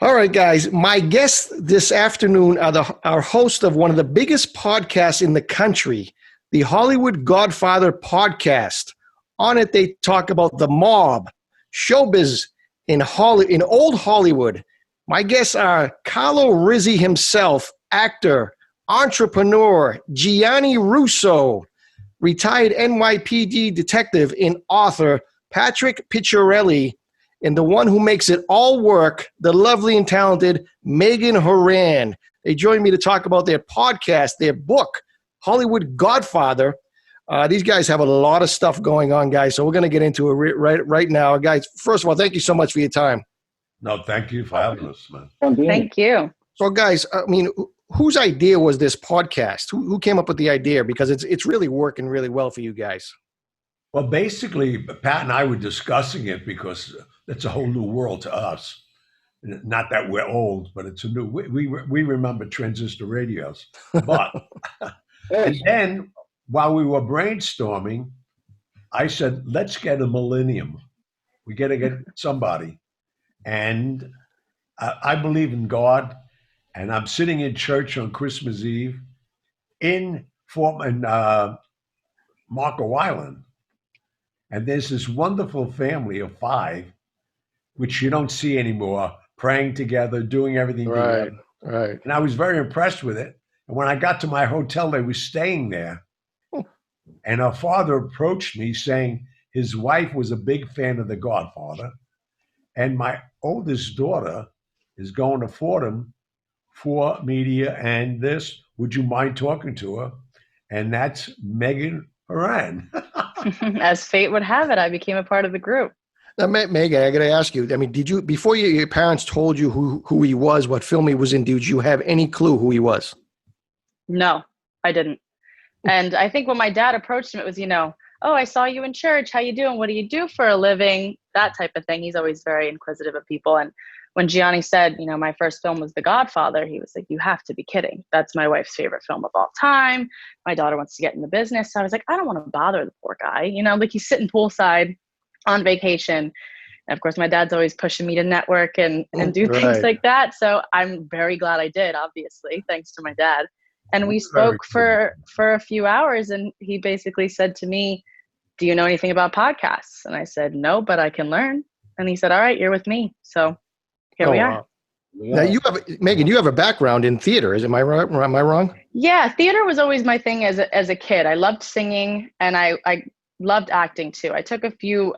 All right, guys. My guests this afternoon are host of one of the biggest podcasts in the country, the Hollywood Godfather Podcast. On it, they talk about the mob, showbiz in old Hollywood. My guests are Carlo Rizzi himself, actor, entrepreneur, Gianni Russo, retired NYPD detective and author, Patrick Picciarelli, and the one who makes it all work, the lovely and talented Megan Horan. They joined me to talk about their podcast, their book, Hollywood Godfather. These guys have a lot of stuff going on, guys, so we're going to get into it right now. Guys, first of all, thank you so much for your time. No, thank you for having us, man. Thank you. So, guys, I mean, whose idea was this podcast? Who came up with the idea? Because it's really working really well for you guys. Well, basically, Pat and I were discussing it because it's a whole new world to us. Not that we're old, but it's a new. We remember transistor radios. But and then while we were brainstorming, I said, "Let's get a millennium. We got to get somebody." And I believe in God, and I'm sitting in church on Christmas Eve in Marco Island. And there's this wonderful family of 5, which you don't see anymore, praying together, doing everything together. Right. And I was very impressed with it. And when I got to my hotel, they were staying there. And our father approached me saying his wife was a big fan of The Godfather. And my oldest daughter is going to Fordham for media and this. Would you mind talking to her? And that's Megan Horan. As fate would have it, I became a part of the group. Now, Megan, I got to ask you. I mean, did you before your parents told you who he was, what film he was in? Did you have any clue who he was? No, I didn't. And I think when my dad approached him, it was, oh, I saw you in church. How you doing? What do you do for a living? That type of thing. He's always very inquisitive of people. And when Gianni said, my first film was The Godfather, he was like, you have to be kidding. That's my wife's favorite film of all time. My daughter wants to get in the business. So I was like, I don't want to bother the poor guy. Like he's sitting poolside on vacation. And of course, my dad's always pushing me to network and do things like that. So I'm very glad I did, obviously, thanks to my dad. And we spoke for a few hours, and he basically said to me, do you know anything about podcasts? And I said, no, but I can learn. And he said, all right, you're with me. So here we are. Now Megan, you have a background in theater. Am I right? Am I wrong? Yeah. Theater was always my thing as a kid. I loved singing, and I loved acting too. I took a few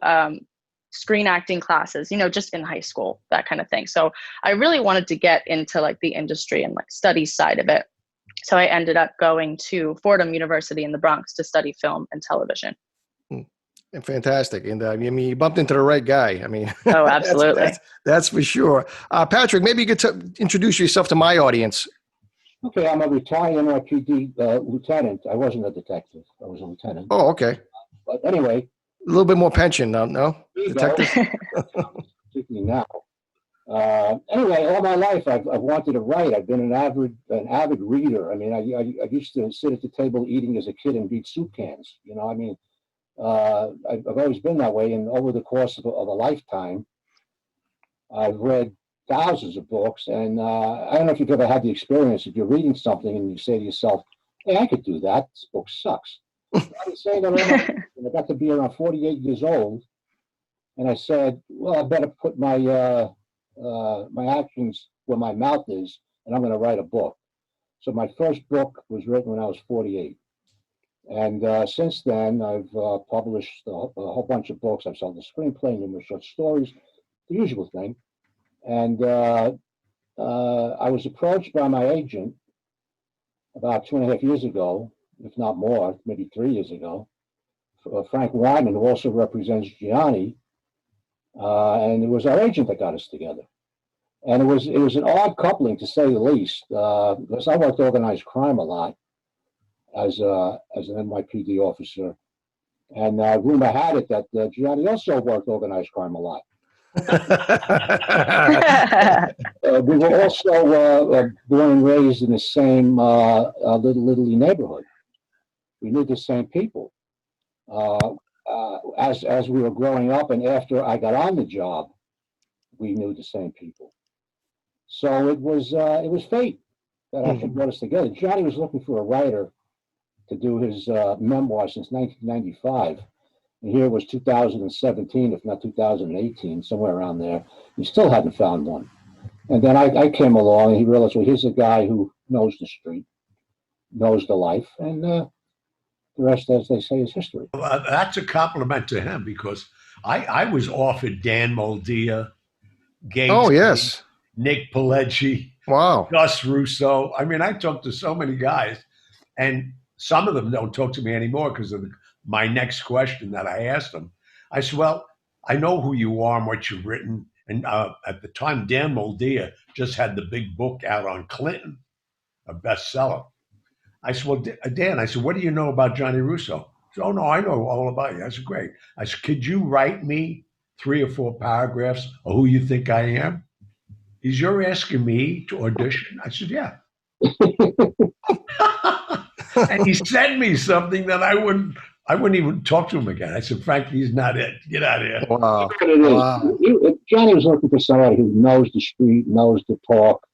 screen acting classes, just in high school, that kind of thing. So I really wanted to get into like the industry and like studies side of it. So I ended up going to Fordham University in the Bronx to study film and television. Fantastic. And you bumped into the right guy. Oh, absolutely. that's for sure. Patrick, maybe you could introduce yourself to my audience. Okay, I'm a retired NYPD lieutenant. I wasn't a detective. I was a lieutenant. Oh, okay. But anyway. A little bit more pension, no? Detective? Particularly now. Anyway, all my life I've wanted to write. I've been an avid reader. I used to sit at the table eating as a kid and read soup cans. I've always been that way, and over the course of a lifetime, I've read thousands of books. And I don't know if you've ever had the experience if you're reading something and you say to yourself, "Hey, I could do that. This book sucks." I've been saying that all my life. And I got to be around 48 years old, and I said, "Well, I better put my actions where my mouth is, and I'm going to write a book." So my first book was written when I was 48. And since then, I've published a whole bunch of books. I've sold a screenplay, numerous short stories, the usual thing. And I was approached by my agent about 2.5 years ago, if not more, maybe 3 years ago, Frank Wyman, who also represents Gianni. And it was our agent that got us together. And it was an odd coupling, to say the least, because I worked organized crime a lot as an NYPD officer. And rumor had it that Gianni also worked organized crime a lot. We were also born and raised in the same little Italy neighborhood. We knew the same people. As we were growing up, and after I got on the job, we knew the same people. So it was fate that actually brought us together. Johnny was looking for a writer to do his memoir since 1995. And here it was 2017, if not 2018, somewhere around there. He still hadn't found one. And then I came along and he realized, well, here's a guy who knows the street, knows the life, and the rest, as they say, is history. Well, that's a compliment to him because I was offered Dan Moldia, Gates, Oh, yes. Nick Pileggi, Wow. Gus Russo. I mean, I talked to so many guys, and some of them don't talk to me anymore because of my next question that I asked them. I said, well, I know who you are and what you've written. And at the time, Dan Moldia just had the big book out on Clinton, a bestseller. I said, well, Dan, I said, what do you know about Johnny Russo? He said, oh, no, I know all about you. I said, great. I said, could you write me 3 or 4 paragraphs of who you think I am? He's, you're asking me to audition? I said, yeah. And he sent me something that I wouldn't even talk to him again. I said, frankly, he's not it. Get out of here. Wow. Wow. Johnny was looking for somebody who knows the street, knows the talk.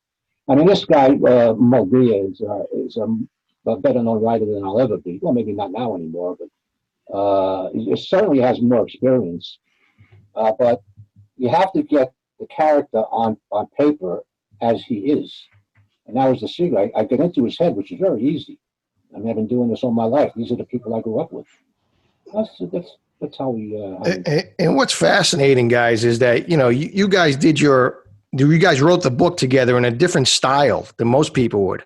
I mean, this guy, Moldia, is a better known writer than I'll ever be. Well, maybe not now anymore, but he certainly has more experience. But you have to get the character on paper as he is. And that was the secret. I get into his head, which is very easy. I mean, I've been doing this all my life. These are the people I grew up with. That's how we. And what's fascinating, guys, is that you guys you guys wrote the book together in a different style than most people would.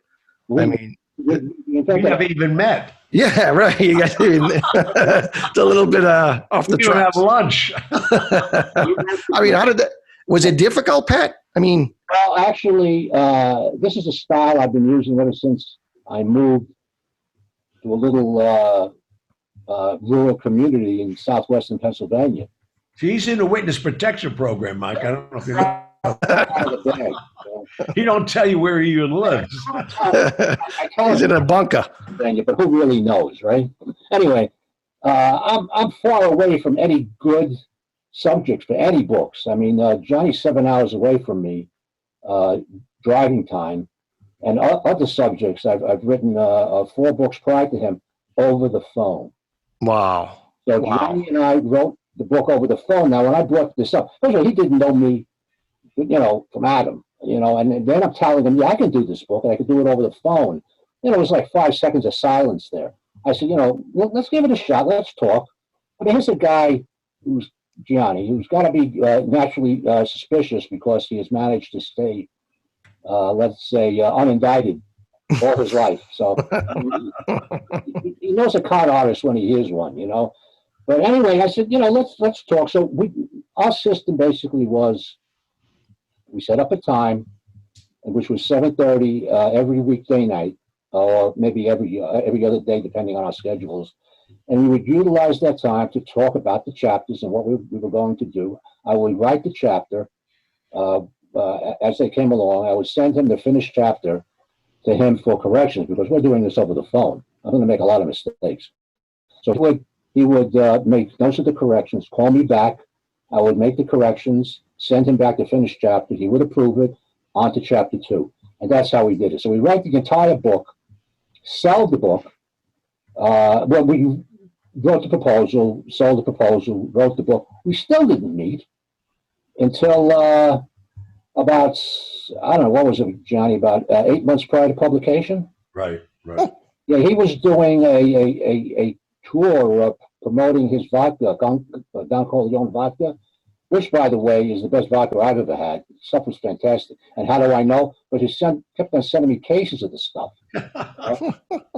I mean, we never even met. Yeah, right. You guys, it's a little bit off the track. We don't have lunch. I mean, how did that? Was it difficult, Pat? I mean, well, actually, this is a style I've been using ever since I moved to a little rural community in southwestern Pennsylvania. He's in the witness protection program, Mike. I don't know if you know. He don't tell you where he even lives. He's in a bunker. But who really knows, right? Anyway, I'm far away from any good subjects for any books. I mean, Johnny's 7 hours away from me, driving time, and other subjects. I've written 4 books prior to him over the phone. Wow. So Johnny and I wrote the book over the phone. Now, when I brought this up, first of all, he didn't know me, from Adam, and then I'm telling him, yeah, I can do this book, and I can do it over the phone. It was like 5 seconds of silence there. I said, let's give it a shot. Let's talk. I mean, here's a guy who's Gianni, who's got to be naturally suspicious because he has managed to stay, let's say, unindicted all his life. So he knows a con artist when he hears one, But anyway, I said, let's talk. So our system basically was, we set up a time, which was 7:30 every weekday night, or maybe every other day, depending on our schedules. And we would utilize that time to talk about the chapters and what we were going to do. I would write the chapter as they came along. I would send him the finished chapter to him for corrections because we're doing this over the phone. I'm going to make a lot of mistakes. So he would make notes of the corrections, call me back. I would make the corrections, send him back the finished chapter. He would approve it, on to chapter 2. And that's how we did it. So we write the entire book, sell the book. We wrote the proposal, sold the proposal, wrote the book. We still didn't meet until about, I don't know, what was it, Johnny, about 8 months prior to publication? Right. Yeah, he was doing a tour promoting his vodka, Don Corleone vodka, which, by the way, is the best vodka I've ever had. Stuff was fantastic. And how do I know? But his son kept on sending me cases of the stuff.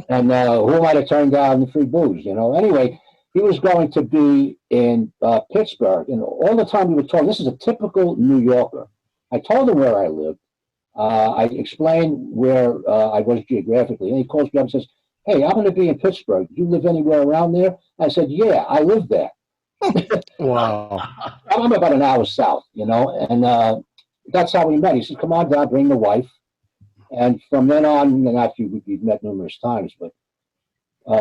And who am I to turn down the free booze, Anyway, he was going to be in Pittsburgh. And all the time we were talking, this is a typical New Yorker. I told him where I lived. I explained where I was geographically. And he calls me up and says, hey, I'm going to be in Pittsburgh. Do you live anywhere around there? I said, yeah, I live there. Wow. I'm about an hour south, and that's how we met. He said, come on down, bring the wife. And from then on, and actually we've met numerous times, but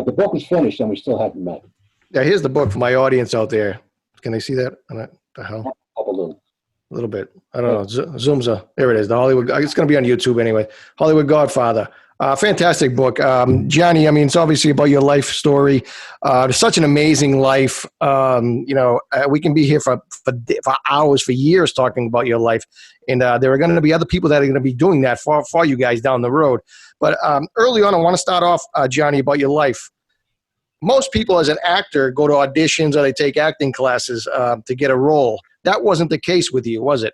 the book was finished and we still hadn't met. Yeah, here's the book for my audience out there. Can they see that? The hell? Up a little. A little bit. I don't know. Zoom's there it is. The Hollywood. It's going to be on YouTube anyway. Hollywood Godfather. Fantastic book. Gianni, I mean, it's obviously about your life story. It's such an amazing life. We can be here for hours, for years talking about your life. And there are going to be other people that are going to be doing that for you guys down the road. But early on, I want to start off, Gianni, about your life. Most people as an actor go to auditions or they take acting classes to get a role. That wasn't the case with you, was it?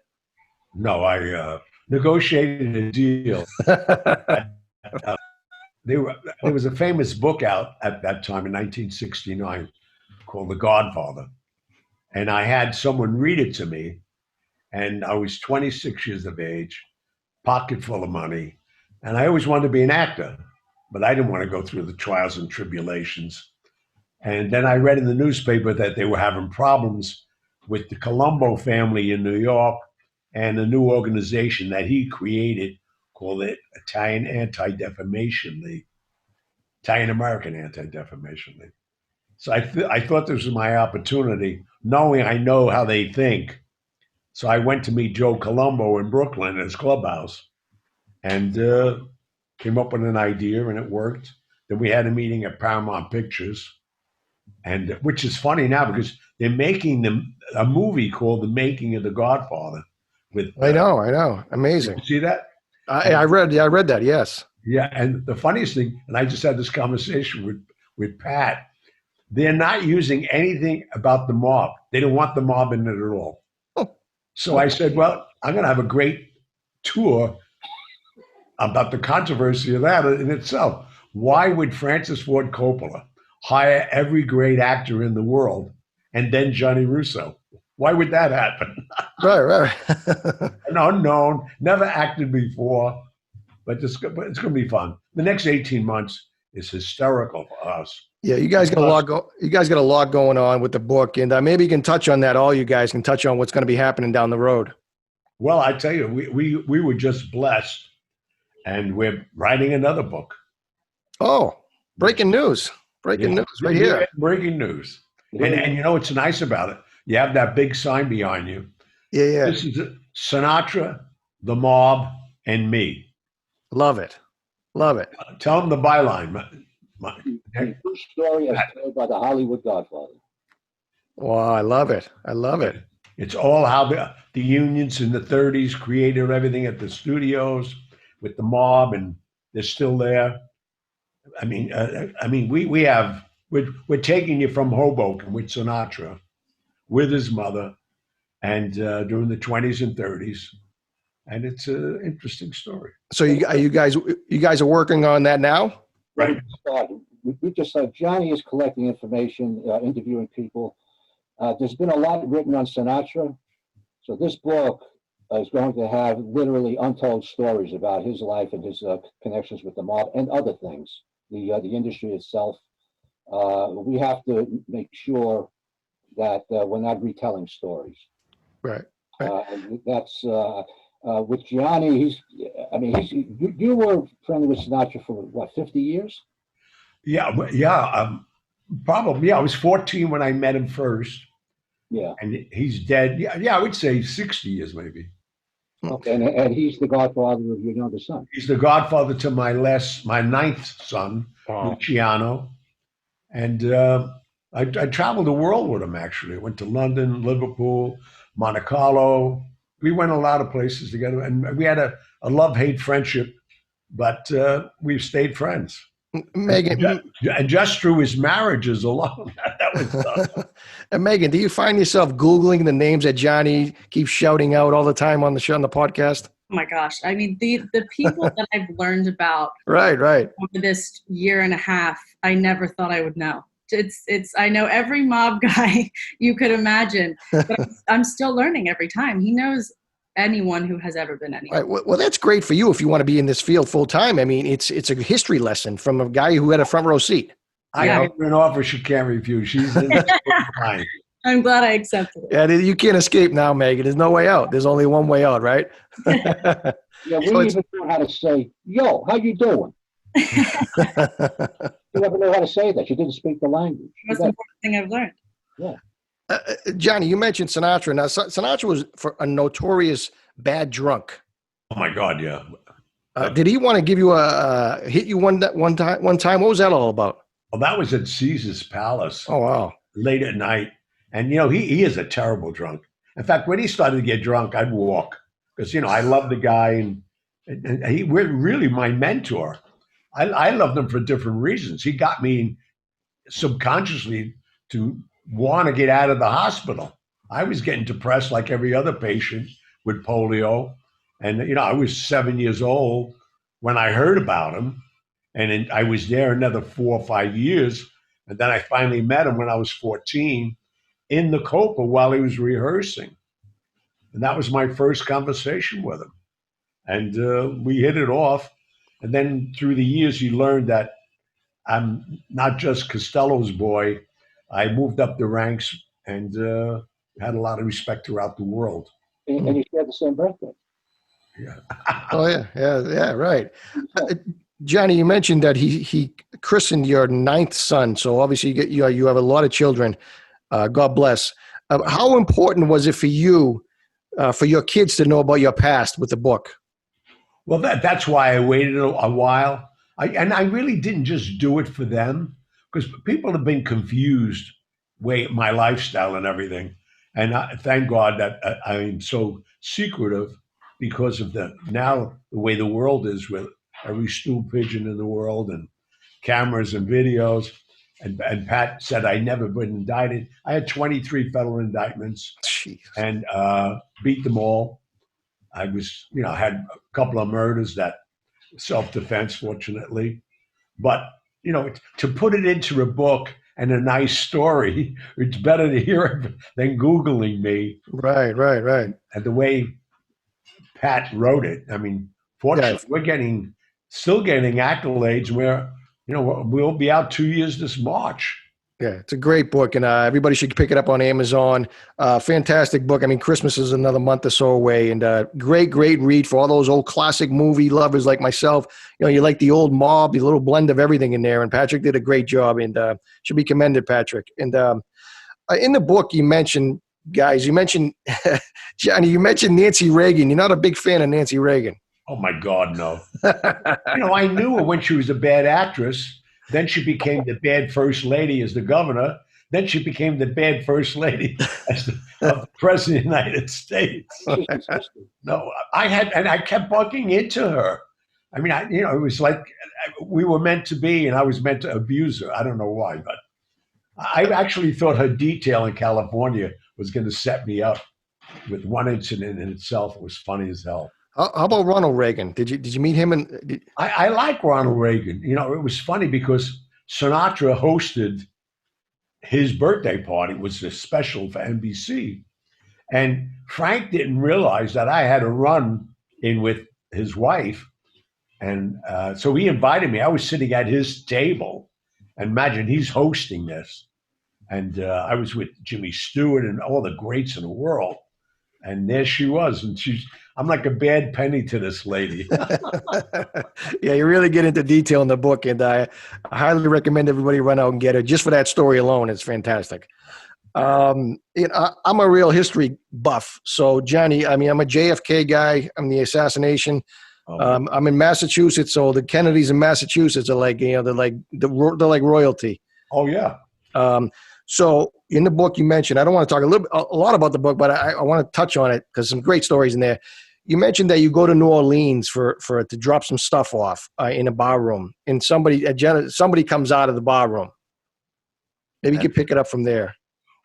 No, I negotiated a deal. There was a famous book out at that time in 1969 called The Godfather. And I had someone read it to me. And I was 26 years of age, pocket full of money. And I always wanted to be an actor, but I didn't want to go through the trials and tribulations. And then I read in the newspaper that they were having problems with the Colombo family in New York and a new organization that he created called it Italian Anti-Defamation League, Italian-American Anti-Defamation League. So I thought this was my opportunity, knowing I know how they think. So I went to meet Joe Colombo in Brooklyn at his clubhouse and came up with an idea, and it worked. Then we had a meeting at Paramount Pictures, and which is funny now because they're making a movie called The Making of the Godfather. With I know, amazing. See that? I read that. Yes. Yeah, and the funniest thing, and I just had this conversation with Pat. They're not using anything about the mob. They don't want the mob in it at all. So I said, well, I'm going to have a great tour about the controversy of that in itself. Why would Francis Ford Coppola hire every great actor in the world and then Gianni Russo? Why would that happen? Right. An unknown, never acted before, but it's going to be fun. The next 18 months is hysterical for us. Yeah, you guys got a lot going on with the book, and maybe you can touch on that. All you guys can touch on what's going to be happening down the road. Well, I tell you, we were just blessed, and we're writing another book. Oh, breaking news! Breaking news right here. Breaking news. And you know what's nice about it? You have that big sign behind you. Yeah. This is Sinatra, the mob, and me. Love it. Tell them the byline. The true story as told by the Hollywood Godfather. Wow, I love it. It's all how the unions in the 30s created everything at the studios with the mob, and they're still there. We're taking you from Hoboken with Sinatra, with his mother, and during the 20s and 30s, and it's an interesting story. So you guys are working on that now, right? We just Gianni is collecting information, interviewing people. There's been a lot written on Sinatra, so this book is going to have literally untold stories about his life and his connections with the mob and other things, the industry itself. We have to make sure that we're not retelling stories. Right. That's with Gianni. You were friendly with Sinatra for what, 50 years? Yeah. Probably. Yeah, I was 14 when I met him first. Yeah. And he's dead. Yeah, I would say 60 years maybe. Okay, and he's the godfather of your younger son. He's the godfather to my ninth son, Luciano. And I traveled the world with him, actually. I went to London, Liverpool, Monte Carlo. We went a lot of places together, and we had a love-hate friendship, but we've stayed friends. Megan, and just through his marriages alone, that was tough. And Megan, do you find yourself Googling the names that Gianni keeps shouting out all the time on the show, on the podcast? Oh my gosh. I mean, the people that I've learned about right over this year and a half, I never thought I would know. I know every mob guy you could imagine, but I'm still learning every time. He knows anyone who has ever been anyone. Right. Well, that's great for you if you want to be in this field full time. I mean, it's a history lesson from a guy who had a front row seat. I have an offer she can't refuse. She's in the I'm glad I accepted it. Yeah, you can't escape now, Megan. There's no way out. There's only one way out, right? Yeah, we even know how to say, "Yo, how you doing?" You never know how to say that. You didn't speak the language. Most important thing I've learned. Yeah. Johnny, you mentioned Sinatra. Now, Sinatra was for a notorious bad drunk. Oh my God, yeah. Did he want to give you hit you one time? What was that all about? Well, that was at Caesar's Palace Oh wow! late at night, and he is a terrible drunk. In fact, when he started to get drunk, I'd walk because I love the guy, and he was really my mentor. I loved him for different reasons. He got me subconsciously to want to get out of the hospital. I was getting depressed like every other patient with polio. And, I was 7 years old when I heard about him. And I was there another 4 or 5 years. And then I finally met him when I was 14 in the Copa while he was rehearsing. And that was my first conversation with him. And we hit it off. And then through the years, he learned that I'm not just Costello's boy. I moved up the ranks and had a lot of respect throughout the world. And you shared the same birthday. Yeah. Oh yeah, right. Johnny, you mentioned that he christened your 9th son, so obviously you have a lot of children. God bless. How important was it for you, for your kids to know about your past with the book? Well, that's why I waited a while. I really didn't just do it for them, because people have been confused my lifestyle and everything. And thank God that I'm so secretive because of the way the world is, with every stool pigeon in the world and cameras and videos. And Pat said I never been indicted. I had 23 federal indictments. Jeez. And beat them all. I was, had a couple of murders that self-defense, fortunately. But, to put it into a book and a nice story, it's better to hear it than Googling me. Right. And the way Pat wrote it, I mean, fortunately, we're still getting accolades where, we'll be out 2 years this March. Yeah, it's a great book, and everybody should pick it up on Amazon. Fantastic book. I mean, Christmas is another month or so away, and great read for all those old classic movie lovers like myself. You like the old mob, the little blend of everything in there, and Patrick did a great job, and should be commended, Patrick. And in the book, you mentioned, guys, Johnny, you mentioned Nancy Reagan. You're not a big fan of Nancy Reagan. Oh, my God, no. I knew her when she was a bad actress. Then she became the bad first lady as the governor. Then she became the bad first lady as the president of the United States. No, I kept bucking into her. I mean, it was like we were meant to be, and I was meant to abuse her. I don't know why, but I actually thought her detail in California was going to set me up with one incident in itself. It was funny as hell. How about Ronald Reagan? Did you meet him? I like Ronald Reagan. It was funny because Sinatra hosted his birthday party. It was a special for NBC. And Frank didn't realize that I had a run in with his wife. And so he invited me. I was sitting at his table. And imagine, he's hosting this. And I was with Jimmy Stewart and all the greats in the world. And there she was. And I'm like a bad penny to this lady. Yeah, you really get into detail in the book, and I highly recommend everybody run out and get it just for that story alone. It's fantastic. I'm a real history buff. So, Johnny, I mean, I'm a JFK guy. I'm the assassination. I'm in Massachusetts, so the Kennedys in Massachusetts are like, they're like royalty. Oh yeah. So in the book you mentioned, I don't want to talk a lot about the book, but I want to touch on it because some great stories in there. You mentioned that you go to New Orleans to drop some stuff off in a bar room, and somebody comes out of the bar room. Maybe you could pick it up from there.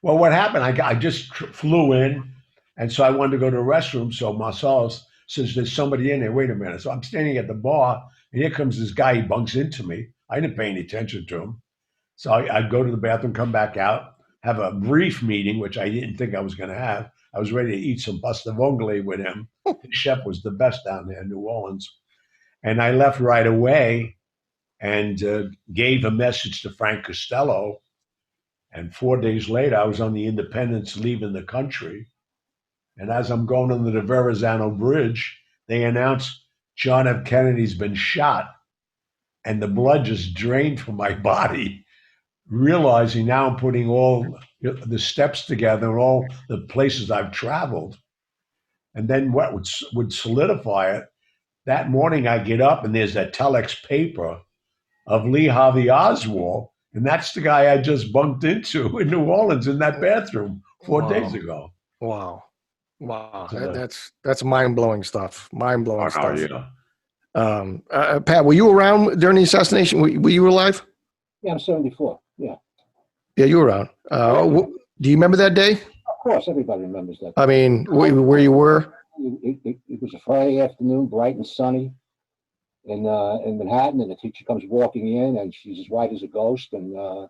Well, what happened? I just flew in, and so I wanted to go to the restroom. So Marcellus says, "There's somebody in there. Wait a minute." So I'm standing at the bar, and here comes this guy. He bumps into me. I didn't pay any attention to him. So I'd go to the bathroom, come back out, have a brief meeting, which I didn't think I was going to have. I was ready to eat some pasta vongole with him. His chef was the best down there in New Orleans. And I left right away and gave a message to Frank Costello. And 4 days later, I was on the Independence leaving the country. And as I'm going under the Verrazano Bridge, they announced John F. Kennedy's been shot. And the blood just drained from my body. Realizing now I'm putting all the steps together and all the places I've traveled. And then what would solidify it, that morning I get up and there's that telex paper of Lee Harvey Oswald. And that's the guy I just bumped into in New Orleans in that bathroom 4 days ago. Wow. That's mind-blowing stuff. Mind-blowing stuff. Yeah. Pat, were you around during the assassination? Were you alive? Yeah, I'm 74. Yeah. Yeah, you were around. Do you remember that day? Of course, everybody remembers that. I mean, where you were? It was a Friday afternoon, bright and sunny in Manhattan, and the teacher comes walking in, and she's as white as a ghost, and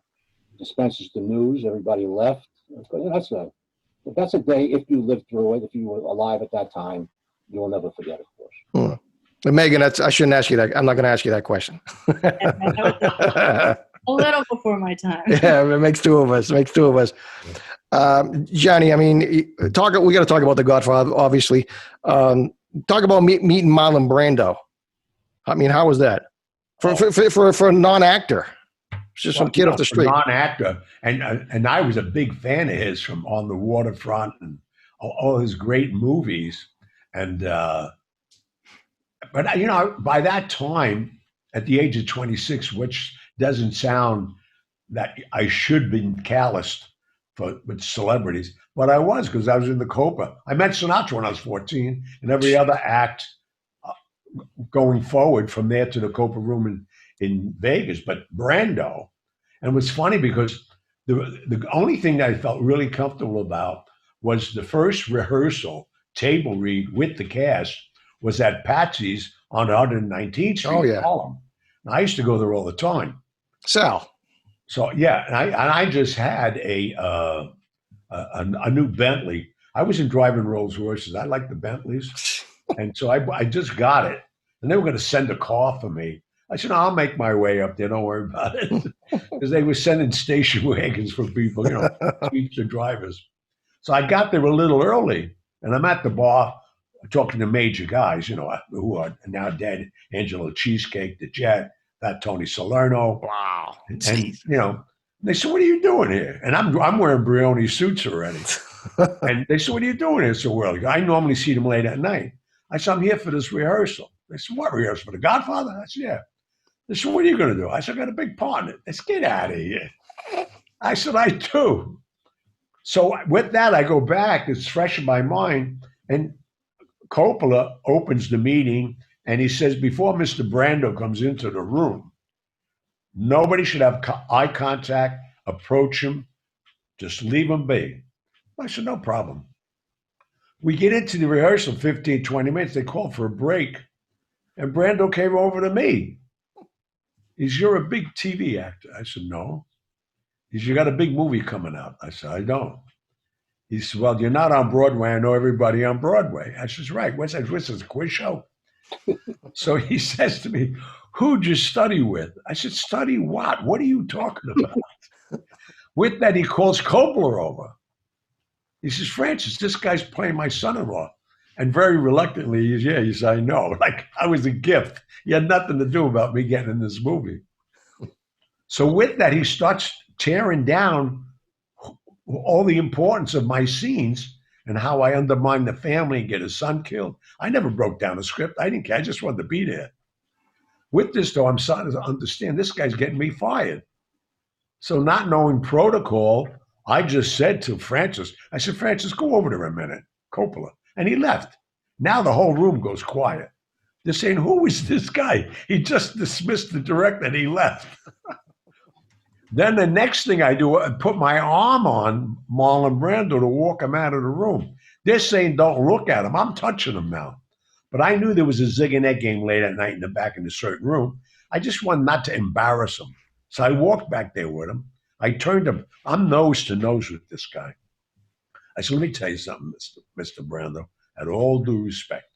dispenses the news. Everybody left. That's a day, if you lived through it, if you were alive at that time, you will never forget, of course. But Megan, I shouldn't ask you that. I'm not going to ask you that question. A little before my time. Yeah, it makes two of us. Gianni, I mean, we got to talk about The Godfather, obviously. Talk about meeting Marlon Brando. I mean, how was that for a non-actor? Just some kid off the street. Non-actor, and I was a big fan of his from On the Waterfront and all his great movies. And but by that time, at the age of 26, which doesn't sound that I should have been calloused with celebrities, but I was, because I was in the Copa. I met Sinatra when I was 14, and every other act going forward from there to the Copa room in Vegas. But Brando, and it was funny because the only thing that I felt really comfortable about was the first rehearsal table read with the cast was at Patsy's on 119th Street. Oh, yeah. In Harlem. And I used to go there all the time. Sal. So yeah, and I just had a new Bentley. I wasn't driving Rolls Royces. I like the Bentleys, and so I just got it. And they were going to send a car for me. I said, no, I'll make my way up there. Don't worry about it, because they were sending station wagons for people, future drivers. So I got there a little early, and I'm at the bar talking to major guys, who are now dead: Angelo Cheesecake, the Jet, that Tony Salerno. Wow. And they said, "What are you doing here?" And I'm wearing Brioni suits already. And they said, "What are you doing here so early?" I normally see them late at night. I said, "I'm here for this rehearsal." They said, "What rehearsal? For The Godfather?" I said, "Yeah." They said, "What are you going to do?" I said, "I got a big part in it." They said, "Get out of here." I said, "I do." So with that, I go back. It's fresh in my mind. And Coppola opens the meeting, and he says, before Mr. Brando comes into the room, nobody should have eye contact, approach him, just leave him be. I said, no problem. We get into the rehearsal, 15, 20 minutes. They called for a break, and Brando came over to me. He said, "You're a big TV actor." I said, "No." He said, "You got a big movie coming out." I said, "I don't." He said, "Well, you're not on Broadway. I know everybody on Broadway." I said, "Right. What's that? What's this, a quiz show?" So he says to me, "Who'd you study with?" I said, "Study what? What are you talking about?" With that, he calls Coppola over. He says, "Francis, this guy's playing my son-in-law." And very reluctantly, he said, "I know." Like I was a gift. He had nothing to do about me getting in this movie. So with that, he starts tearing down all the importance of my scenes and how I undermine the family and get his son killed. I never broke down a script. I didn't care. I just wanted to be there. With this, though, I'm starting to understand this guy's getting me fired. So not knowing protocol, I just said to Francis, I said, "Francis, go over there a minute, Coppola." And he left. Now the whole room goes quiet. They're saying, "Who is this guy? He just dismissed the director and he left." Then the next thing I do, I put my arm on Marlon Brando to walk him out of the room. They're saying, "Don't look at him." I'm touching him now. But I knew there was a zig and egg game late at night in the back in a certain room. I just wanted not to embarrass him. So I walked back there with him. I turned him. I'm nose to nose with this guy. I said, "Let me tell you something, Mr. Brando, at all due respect.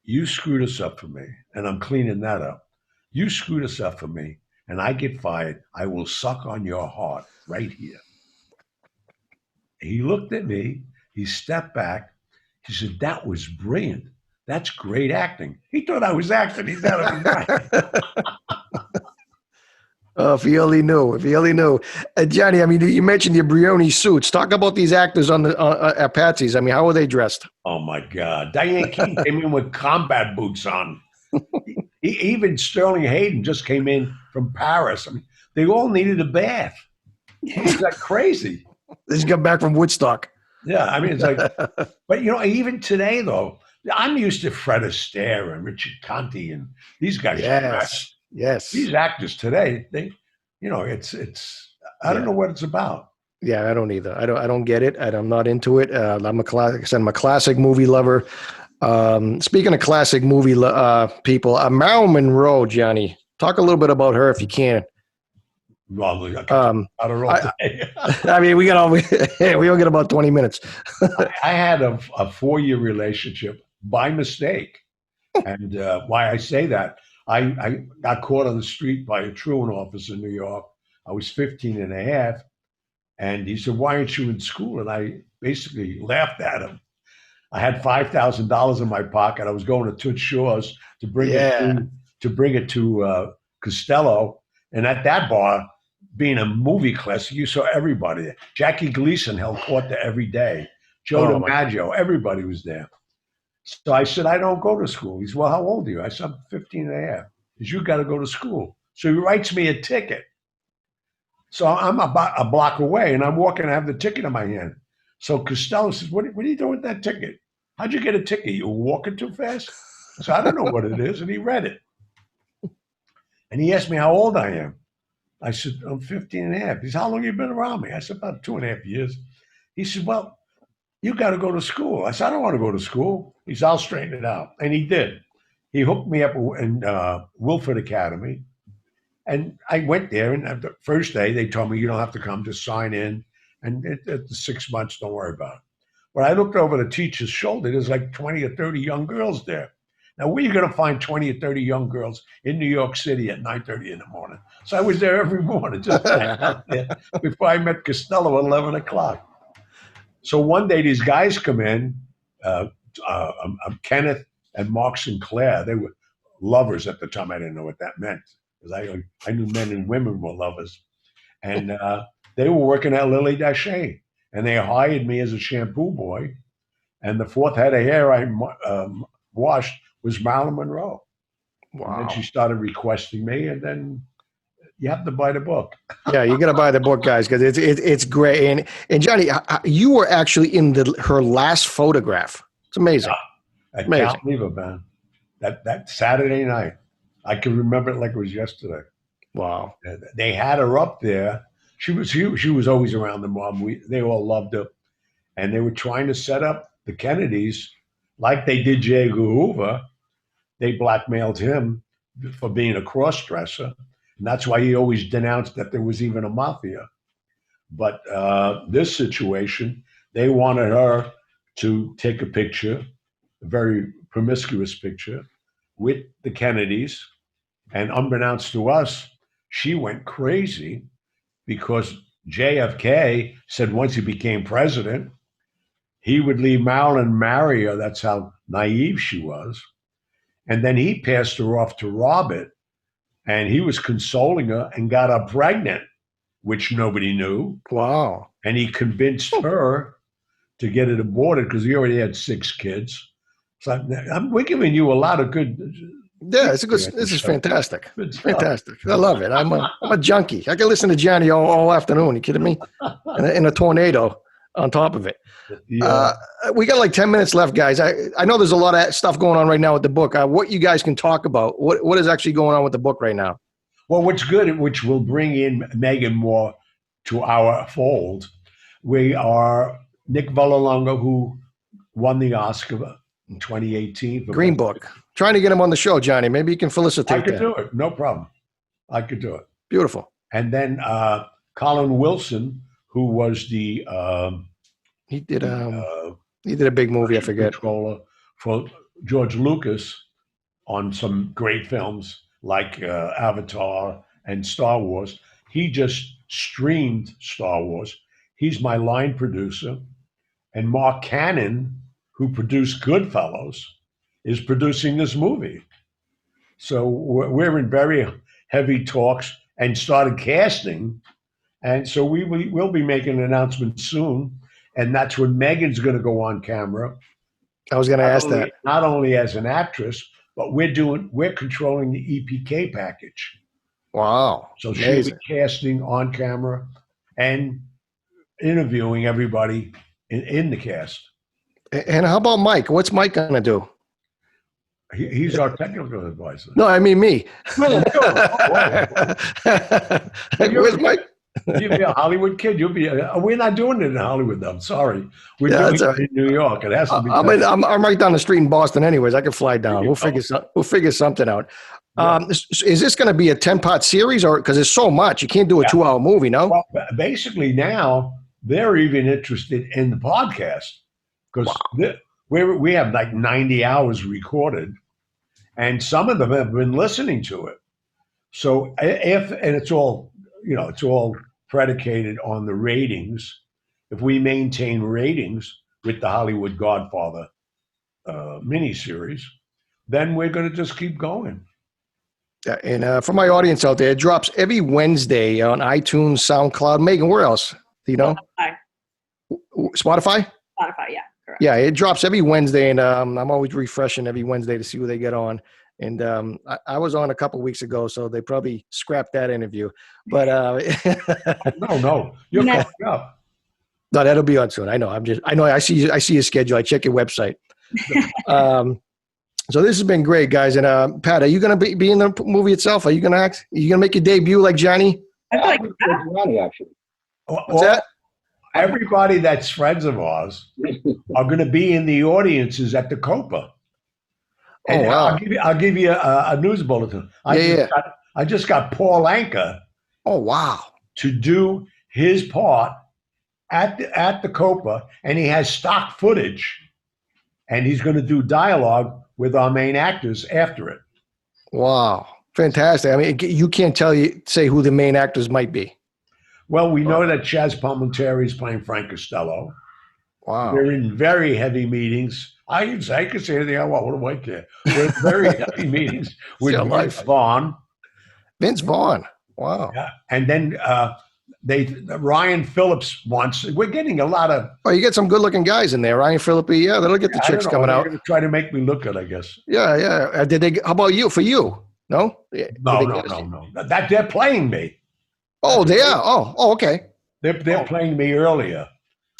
You screwed us up for me, and I'm cleaning that up. You screwed us up for me, and I get fired. I will suck on your heart right here." He looked at me. He stepped back. He said, "That was brilliant. That's great acting." He thought I was acting. He thought I was right. Oh, if he only knew. If he only knew. Johnny, I mean, you mentioned your Brioni suits. Talk about these actors on the at Patsy's. I mean, how were they dressed? Oh my God! Diane Keaton came in with combat boots on. Even Sterling Hayden just came in from Paris. I mean, they all needed a bath. Is that crazy? They just got back from Woodstock. Yeah, I mean, it's like, but even today though, I'm used to Fred Astaire and Richard Conte and these guys. Yes, yes. These actors today, it's. I don't know what it's about. Yeah, I don't either. I don't get it. I'm not into it. I'm a classic movie lover. Speaking of classic movie people, Marilyn Monroe, Johnny, talk a little bit about her if you can. Well, I don't know. I mean, we only get about 20 minutes. I had a 4-year relationship by mistake. And why I say that, I got caught on the street by a truant officer in New York. I was 15 and a half. And he said, "Why aren't you in school?" And I basically laughed at him. I had $5,000 in my pocket. I was going to Toots Shaw's to bring it to Costello. And at that bar, being a movie classic, you saw everybody there. Jackie Gleason held court there every day. Joe DiMaggio, everybody was there. So I said, "I don't go to school." He said, "Well, how old are you?" I said, "I'm 15 and a half. He said, "You got to go to school." So he writes me a ticket. So I'm about a block away, and I'm walking. I have the ticket in my hand. So Costello says, what are you doing with that ticket? How'd you get a ticket? You were walking too fast? So I don't know what it is. And he read it. And he asked me how old I am. I said, "I'm 15 and a half. He said, "How long have you been around me?" I said, "About 2.5 years. He said, "Well, you got to go to school." I said, "I don't want to go to school." He said, "I'll straighten it out." And he did. He hooked me up in Wilford Academy. And I went there, and the first day they told me, "You don't have to come, just sign in. And at the 6 months, don't worry about it." When I looked over the teacher's shoulder, there's like 20 or 30 young girls there. Now, where are you going to find 20 or 30 young girls in New York City at 9:30 in the morning? So I was there every morning, just out there before I met Costello at 11 o'clock. So one day these guys come in, Kenneth and Mark Sinclair. They were lovers at the time. I didn't know what that meant, because I knew men and women were lovers. And they were working at Lily Daché, and they hired me as a shampoo boy. And the fourth head of hair I washed was Marilyn Monroe. Wow. And then she started requesting me, and then you have to buy the book. Yeah, you got to buy the book, guys, because it's great. And Johnny, you were actually in her last photograph. It's amazing. I can't believe it, man. That Saturday night, I can remember it like it was yesterday. Wow. They had her up there. She was always around the mom. They all loved her, and they were trying to set up the Kennedys like they did J. Edgar Hoover. They blackmailed him for being a cross-dresser, and that's why he always denounced that there was even a mafia. But this situation, they wanted her to take a picture, a very promiscuous picture, with the Kennedys. And unbeknownst to us, she went crazy because JFK said once he became president, he would leave Marilyn and marry her. That's how naive she was. And then he passed her off to Robert, and he was consoling her and got her pregnant, which nobody knew. Wow. And he convinced her to get it aborted because he already had 6 kids. So we're giving you a lot of good. Yeah, this is fantastic. It's fantastic. I love it. I'm a junkie. I can listen to Johnny all afternoon. You kidding me? In a tornado on top of it. Yeah. We got like 10 minutes left, guys. I know there's a lot of stuff going on right now with the book. What you guys can talk about? What is actually going on with the book right now? Well, what's good, which will bring in Megan more to our fold, we are Nick Vallelonga, who won the Oscar in 2018. Green Book. Trying to get him on the show, Johnny. Maybe you can felicitate I could do it. No problem. I could do it. Beautiful. And then Colin Wilson, who was the he did a big movie, I forget. Controller for George Lucas on some great films like Avatar and Star Wars. He just streamed Star Wars. He's my line producer. And Mark Cannon, who produced Goodfellas, is producing this movie. So we're in very heavy talks. and started casting. And so we'll be making an announcement soon. And that's when Megan's going to go on camera. I was going to ask that. Not only as an actress, but we're controlling the EPK package. Wow. So she'll be casting on camera and interviewing everybody in the cast. And how about Mike? What's Mike going to do? He's our technical advisor. No, I mean me. Where's Mike? You'll be a Hollywood kid. You'll be. We're not doing it in Hollywood, though. I'm sorry. We're doing it in New York. It has to be. I'm right down the street in Boston, anyways. I can fly down. We'll figure something out. Yeah. Is this going to be a 10-part series, or because there's so much, you can't do a 2-hour movie? No. Well, basically, now they're even interested in the podcast because we have like 90 hours recorded, and some of them have been listening to it. So it's all predicated on the ratings. If we maintain ratings with the Hollywood Godfather miniseries, then we're going to just keep going. And for my audience out there, it drops every Wednesday on iTunes, SoundCloud. Megan, where else? Do you know? Spotify? Spotify, yeah. Correct. Yeah, it drops every Wednesday, and I'm always refreshing every Wednesday to see who they get on. And I was on a couple weeks ago, so they probably scrapped that interview. But no, you're coming up. No, that'll be on soon. I know. I see your schedule. I check your website. So this has been great, guys. And Pat, are you going to be in the movie itself? Are you going to act? Are you going to make your debut like Johnny? I feel like Johnny, actually. What's that? Everybody that's friends of ours are going to be in the audiences at the Copa. And wow. I'll give you a news bulletin. I just got Paul Anka. Oh, wow. To do his part at the Copa, and he has stock footage, and he's going to do dialogue with our main actors after it. Wow. Fantastic. I mean, you can't say who the main actors might be. Well, we know that Chaz Palminteri is playing Frank Costello. Wow. We're in very heavy meetings. I can say anything I want. What do I care? We're in very heavy meetings with Vince Vaughn. Vince Vaughn. Wow. Yeah. And then Ryan Phillips wants. We're getting a lot of. Oh, you get some good-looking guys in there. Ryan Phillips. Yeah, that'll get the chicks coming out. They're going to try to make me look good, I guess. Yeah. How about you? For you? No. No. That they're playing me. Oh, they are. Oh, okay. They're playing me earlier.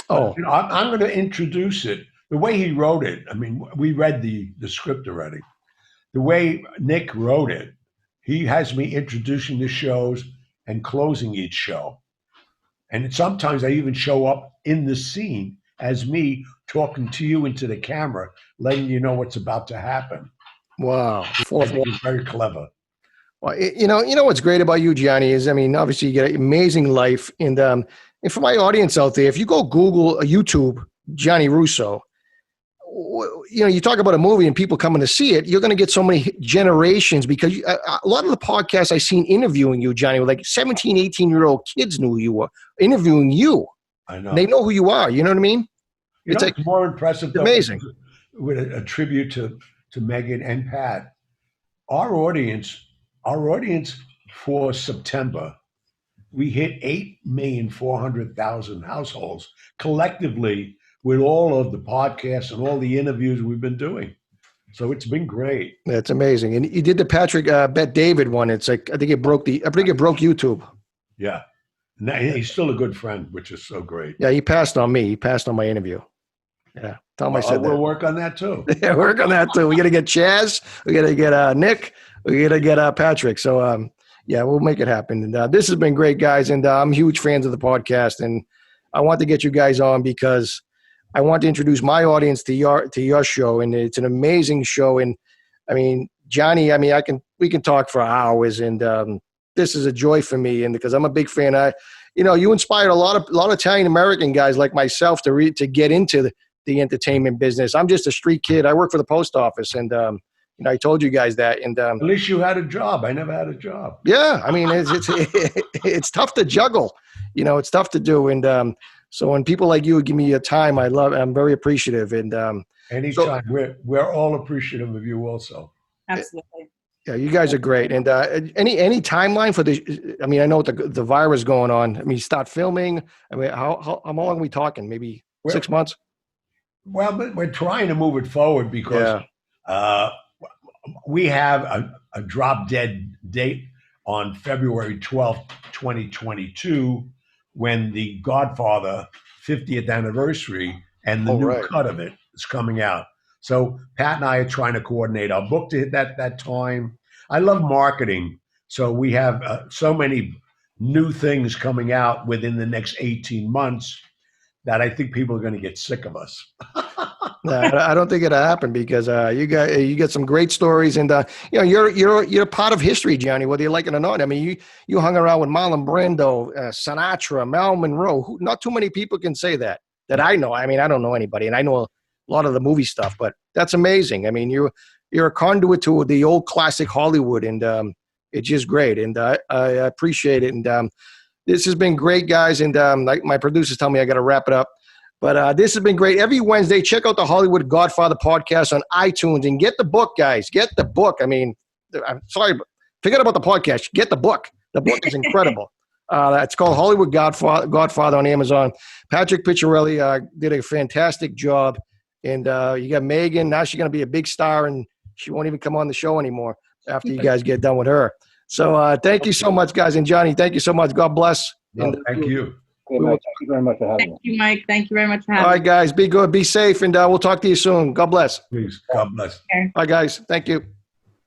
Oh, I'm going to introduce it the way he wrote it. I mean, we read the script already. The way Nick wrote it, he has me introducing the shows and closing each show. And sometimes I even show up in the scene as me talking to you into the camera, letting you know what's about to happen. Wow. I think it's very clever. Well, you know what's great about you, Gianni, is, I mean, obviously you get an amazing life. And for my audience out there, if you go Google YouTube, Gianni Russo, you talk about a movie and people coming to see it, you're going to get so many generations, because a lot of the podcasts I've seen interviewing you, Gianni, were like 17, 18-year-old kids knew who you were interviewing you. I know. They know who you are. You know what I mean? It's more impressive. It's amazing. With a tribute to Megan and Pat, our audience for September, we hit 8,400,000 households collectively with all of the podcasts and all the interviews we've been doing. So it's been great. That's amazing. And you did the Patrick Bet David one. It's like, I think it broke YouTube. Yeah. And he's still a good friend, which is so great. Yeah, he passed on me. He passed on my interview. Yeah. Tell him I said that. We'll work on that too. Yeah, work on that too. We got to get Chaz. We got to get Nick. We got to get Patrick. So, yeah, we'll make it happen. And this has been great, guys. And I'm huge fans of the podcast. And I want to get you guys on because I want to introduce my audience to your show. And it's an amazing show. And I mean, Johnny, we can talk for hours. And this is a joy for me. And because I'm a big fan, you inspired a lot of Italian American guys like myself to get into the entertainment business. I'm just a street kid. I work for the post office, and I told you guys that. And at least you had a job. I never had a job. Yeah, I mean, it's tough to juggle. It's tough to do. And so when people like you give me your time, I'm very appreciative. And anytime, we're all appreciative of you also. Absolutely. Yeah, you guys are great. And any timeline for the? I mean, I know with the virus going on. I mean, start filming. I mean, how long are we talking? Maybe 6 months. Well, but we're trying to move it forward because we have a drop dead date on February 12th, 2022, when the Godfather 50th anniversary and the new cut of it is coming out. So Pat and I are trying to coordinate our book to hit that time. I love marketing. So we have so many new things coming out within the next 18 months that I think people are going to get sick of us. No, I don't think it'll happen because you got some great stories, and you know you're part of history, Gianni, whether you like it or not. I mean, you hung around with Marlon Brando, Sinatra, Marilyn Monroe. Not too many people can say that I know. I mean, I don't know anybody, and I know a lot of the movie stuff, but that's amazing. I mean, you're a conduit to the old classic Hollywood, and it's just great, and I appreciate it. And this has been great, guys. And like my producers tell me, I got to wrap it up. But this has been great. Every Wednesday, check out the Hollywood Godfather Podcast on iTunes and get the book, guys. Get the book. I mean, I'm sorry, but forget about the podcast. Get the book. The book is incredible. It's called Hollywood Godfather on Amazon. Patrick Picciarelli did a fantastic job. And you got Megan. Now she's going to be a big star, and she won't even come on the show anymore after you guys get done with her. So thank you so much, guys. And Johnny, thank you so much. God bless. No, thank you. Hey, Mike, thank you very much for having me. Thank you, Mike. Thank you very much for having me. All right, guys. Be good. Be safe. And we'll talk to you soon. God bless. Please. God bless. Bye, guys. Thank you.